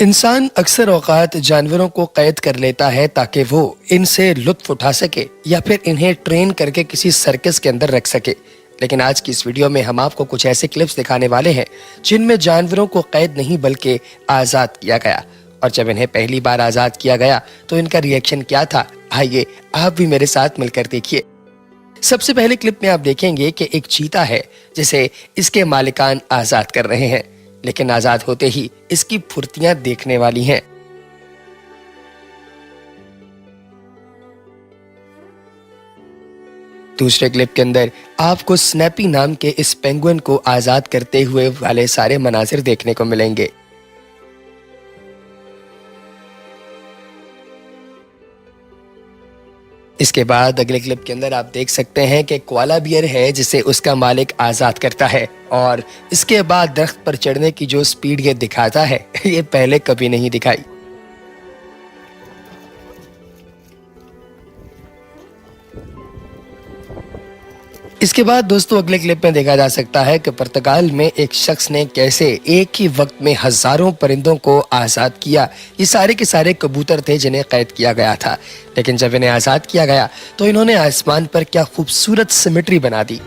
इंसान अक्सर औकात जानवरों को कैद कर लेता है ताकि वो इनसे लुत्फ उठा सके या फिर इन्हें ट्रेन करके किसी सर्कस के अंदर रख सके। लेकिन आज की इस वीडियो में हम आपको कुछ ऐसे क्लिप्स दिखाने वाले हैं जिनमें जानवरों को कैद नहीं बल्कि आज़ाद किया गया। और जब इन्हें पहली बार आज़ाद किया गया तो इनका रिएक्शन क्या था, आइए आप भी मेरे साथ मिलकर देखिए। सबसे पहले क्लिप में आप देखेंगे कि एक चीता है जिसे इसके मालिकान आज़ाद कर रहे हैं, लेकिन आजाद होते ही इसकी फुर्तियां देखने वाली हैं। दूसरे क्लिप के अंदर आपको स्नैपी नाम के इस पेंगुइन को आजाद करते हुए वाले सारे मनाजिर देखने को मिलेंगे। इसके बाद अगले क्लिप के अंदर आप देख सकते हैं कि कोआला बियर है जिसे उसका मालिक आज़ाद करता है, और इसके बाद दरख्त पर चढ़ने की जो स्पीड ये दिखाता है ये पहले कभी नहीं दिखाई। इसके बाद दोस्तों अगले क्लिप में देखा जा सकता है कि पुर्तगाल में एक शख्स ने कैसे एक ही वक्त में हजारों परिंदों को आज़ाद किया। ये सारे के सारे कबूतर थे जिन्हें कैद किया गया था, लेकिन जब इन्हें आज़ाद किया गया तो इन्होंने आसमान पर क्या खूबसूरत सिमेट्री बना दी।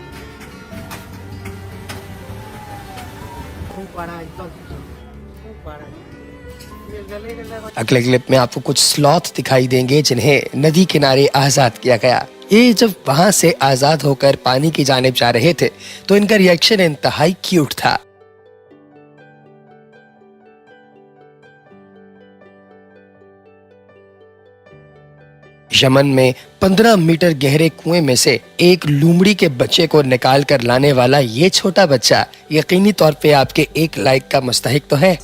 अगले क्लिप में आपको कुछ स्लॉथ दिखाई देंगे जिन्हें नदी किनारे आज़ाद किया गया। ये जब वहां से आजाद होकर पानी की जानिब जा रहे थे तो इनका रिएक्शन इंतहाई क्यूट था। यमन में 15 मीटर गहरे कुएं में से एक लोमड़ी के बच्चे को निकाल कर लाने वाला ये छोटा बच्चा यकीनी तौर पे आपके एक लाइक का मुस्तहिक तो है।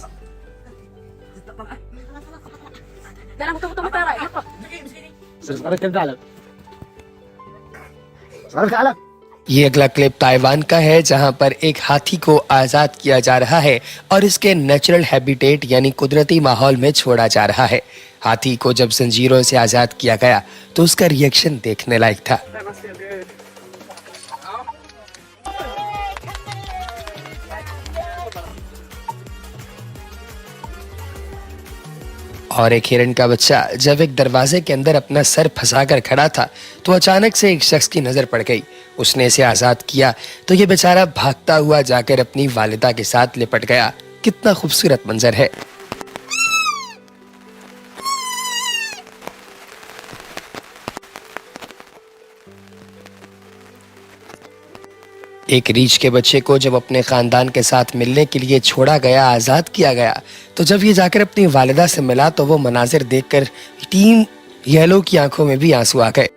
ये अगला क्लिप ताइवान का है जहां पर एक हाथी को आजाद किया जा रहा है और इसके नेचुरल हैबिटेट यानी कुदरती माहौल में छोड़ा जा रहा है। हाथी को जब जंजीरों से आजाद किया गया तो उसका रिएक्शन देखने लायक था। और एक हिरन का बच्चा जब एक दरवाजे के अंदर अपना सर फंसाकर खड़ा था तो अचानक से एक शख्स की नजर पड़ गई। उसने इसे आजाद किया तो ये बेचारा भागता हुआ जाकर अपनी वालिदा के साथ लिपट गया। कितना खूबसूरत मंजर है। एक रीछ के बच्चे को जब अपने खानदान के साथ मिलने के लिए छोड़ा गया, आज़ाद किया गया, तो जब ये जाकर अपनी वालिदा से मिला तो वो मनाजिर देखकर टीम येलो की आंखों में भी आंसू आ गए।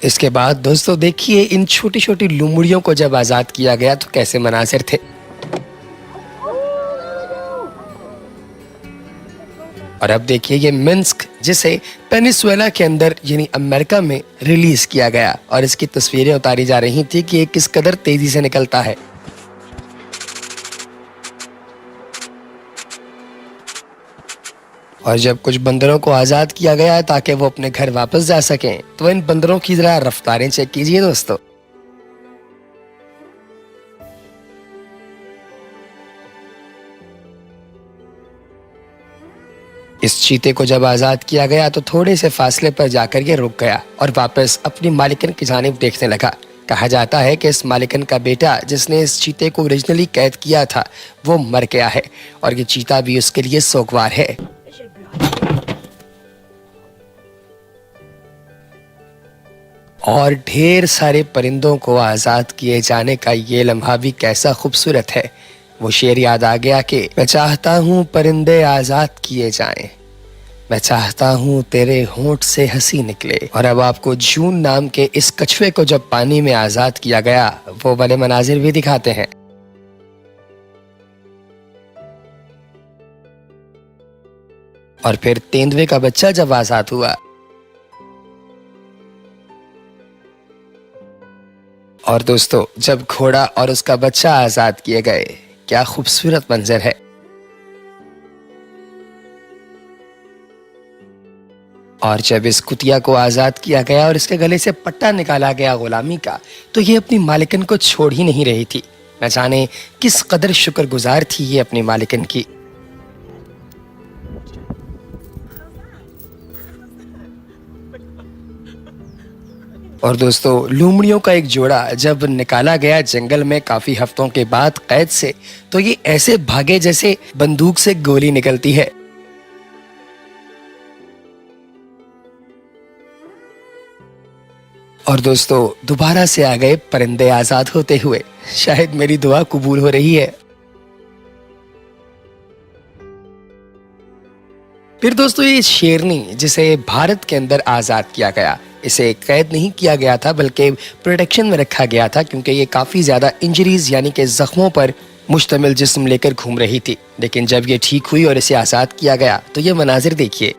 इसके बाद दोस्तों देखिए इन छोटी छोटी लोमड़ियों को जब आज़ाद किया गया तो कैसे मनाजिर थे। और अब देखिए ये मिन्स्क जिसे पेनिसुएला के अंदर यानी अमेरिका में रिलीज किया गया और इसकी तस्वीरें उतारी जा रही थी कि ये किस कदर तेजी से निकलता है। और जब कुछ बंदरों को आजाद किया गया ताकि वो अपने घर वापस जा सकें तो इन बंदरों की जरा रफ्तारें चेक कीजिए दोस्तों। इस चीते को जब आजाद किया गया तो थोड़े से फासले पर जाकर ये रुक गया और वापस अपनी मालिकन की जानिब देखने लगा। कहा जाता है कि इस मालिकन का बेटा जिसने इस चीते को ओरिजिनली कैद किया था वो मर गया है और ये चीता भी उसके लिए सोगवार है। और ढेर सारे परिंदों को आजाद किए जाने का ये लम्हा भी कैसा खूबसूरत है। वो शेर याद आ गया कि मैं चाहता हूँ परिंदे आजाद किए जाएं, मैं चाहता हूँ तेरे होंठ से हंसी निकले। और अब आपको जून नाम के इस कछुए को जब पानी में आजाद किया गया वो वाले मनाजिर भी दिखाते हैं। और फिर तेंदुए का बच्चा जब आजाद हुआ और दोस्तों जब घोड़ा और उसका बच्चा आजाद किए गए, क्या खूबसूरत मंजर है। और जब इस कुतिया को आज़ाद किया गया और इसके गले से पट्टा निकाला गया गुलामी का, तो ये अपनी मालिकन को छोड़ ही नहीं रही थी। न जाने किस कदर शुक्रगुजार थी ये अपनी मालिकन की। और दोस्तों, लूमड़ियों का एक जोड़ा जब निकाला गया जंगल में काफी हफ्तों के बाद कैद से, तो ये ऐसे भागे जैसे बंदूक से गोली निकलती है। और दोस्तों, दोबारा से आ गए परिंदे आजाद होते हुए। शायद मेरी दुआ कबूल हो रही है। फिर दोस्तों, ये शेरनी जिसे भारत के अंदर आजाद किया गया, इसे कैद नहीं किया गया था बल्कि प्रोटेक्शन में रखा गया था, क्योंकि ये काफी ज्यादा इंजरीज यानी कि जख्मों पर मुश्तमिल जिस्म लेकर घूम रही थी। लेकिन जब ये ठीक हुई और इसे आजाद किया गया, तो ये मनाजिर देखिए।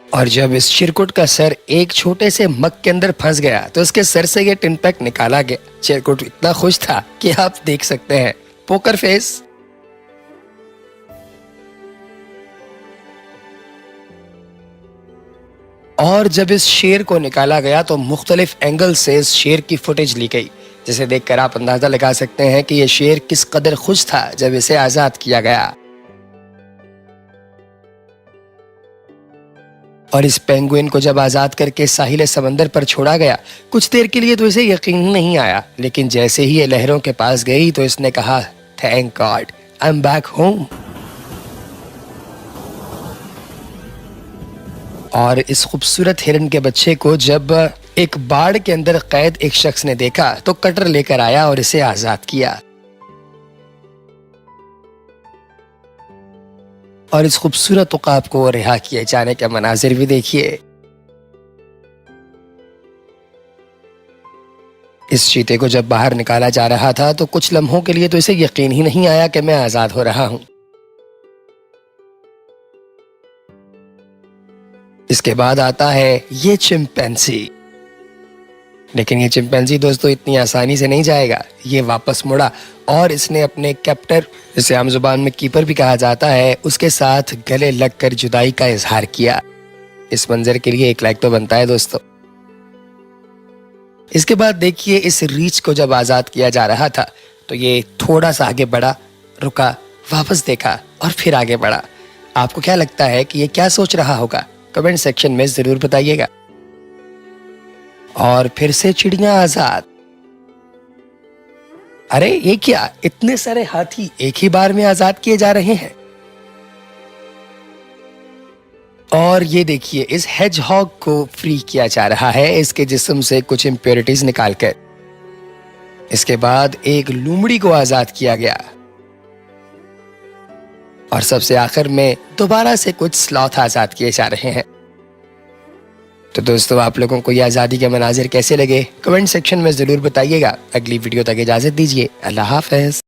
और जब इस चिरकुट का सर एक छोटे से मग के अंदर फंस गया, तो इसके सर से ये टिन पैक निकाला गया। चिरकुट इतना खुश था कि आप देख सकते हैं, पोकर फेस। और जब इस शेर को निकाला गया, तो मुख्तलिफ एंगल से इस शेर की फुटेज ली गई, जिसे देखकर आप अंदाजा लगा सकते हैं कि यह शेर किस कदर खुश था जब इसे आजाद किया गया। और इस पेंगुइन को जब आजाद करके साहिल समंदर पर छोड़ा गया, कुछ देर के लिए तो इसे यकीन नहीं आया, लेकिन जैसे ही ये लहरों के पास गई, तो इसने कहा, thank God, I am back home. और इस खूबसूरत हिरन के बच्चे को जब एक बाड़ के अंदर कैद एक शख्स ने देखा, तो कटर लेकर आया और इसे आजाद किया। और इस खूबसूरत उकाब को रिहा किए जाने के मनाजिर भी देखिए। इस चीते को जब बाहर निकाला जा रहा था, तो कुछ लम्हों के लिए तो इसे यकीन ही नहीं आया कि मैं आजाद हो रहा हूं। इसके बाद आता है ये चिंपैंजी। लेकिन ये चिंपैंजी दोस्तों इतनी आसानी से नहीं जाएगा। ये वापस मुड़ा और इसने अपने कैप्टर, जिसे आम जुबान में कीपर भी कहा जाता है, उसके साथ गले लगकर जुदाई का इजहार किया। इस मंजर के लिए एक लाइक तो बनता है दोस्तों। इसके बाद देखिए, इस रीछ को जब आजाद किया जा रहा था, तो ये थोड़ा सा आगे बढ़ा, रुका, वापस देखा और फिर आगे बढ़ा। आपको क्या लगता है कि ये क्या सोच रहा होगा? कमेंट सेक्शन में जरूर बताइएगा। और फिर से चिड़िया आजाद। अरे ये क्या, इतने सारे हाथी एक ही बार में आजाद किए जा रहे हैं। और ये देखिए, इस हेजहॉग को फ्री किया जा रहा है इसके जिस्म से कुछ इम्प्योरिटीज निकालकर। इसके बाद एक लूमड़ी को आजाद किया गया। और सबसे आखिर में दोबारा से कुछ स्लॉथ आजाद किए जा रहे हैं। तो दोस्तों, आप लोगों को ये आज़ादी के मनाजिर कैसे लगे, कमेंट सेक्शन में ज़रूर बताइएगा। अगली वीडियो तक इजाज़त दीजिए। अल्लाह हाफ़िज़।